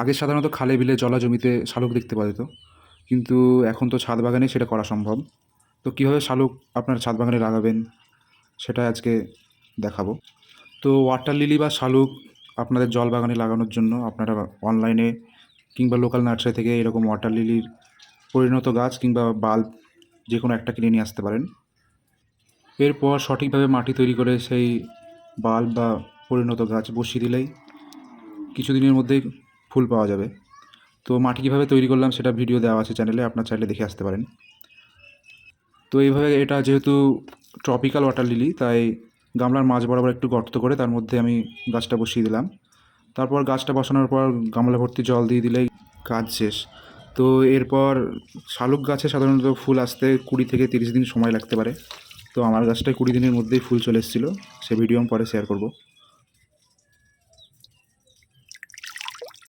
আগে সাধারণত খালে বিলে জলা জমিতে শালুক দেখতে পাওয়া যেত, কিন্তু এখন তো ছাদ বাগানে সেটা করা সম্ভব। তো কীভাবে শালুক আপনার ছাদ বাগানে লাগাবেন সেটা আজকে দেখাবো। তো ওয়াটার লিলি বা শালুক আপনাদের জল বাগানে লাগানোর জন্য আপনারা অনলাইনে কিংবা লোকাল নার্সারি থেকে এরকম ওয়াটার লিলির পরিণত গাছ কিংবা বাল্ব যে কোনো একটা কিনে নিয়ে আসতে পারেন। এরপর সঠিকভাবে মাটি তৈরি করে সেই বাল্ব বা পরিণত গাছ বসিয়ে দিলেই কিছুদিনের মধ্যেই ফুল পাওয়া যাবে। তো মাটি কীভাবে তৈরি করলাম সেটা ভিডিও দেওয়া আছে চ্যানেলে, আপনার চাইলে দেখে আসতে পারেন। তো এইভাবে এটা যেহেতু ট্রপিক্যাল ওয়াটার লিলি, তাই গামলার মাঝ বরাবর একটু গর্ত করে তার মধ্যে আমি গাছটা বসিয়ে দিলাম। তারপর গাছটা বসানোর পর গামলা ভর্তি জল দিয়ে দিলেই কাজ শেষ। তো এরপর শালুক গাছে সাধারণত ফুল আসতে 20 থেকে 30 দিন সময় লাগতে পারে। তো আমার গাছটায় 20 দিনের মধ্যেই ফুল চলে এসেছিলো, সে ভিডিও আমি পরে শেয়ার করব।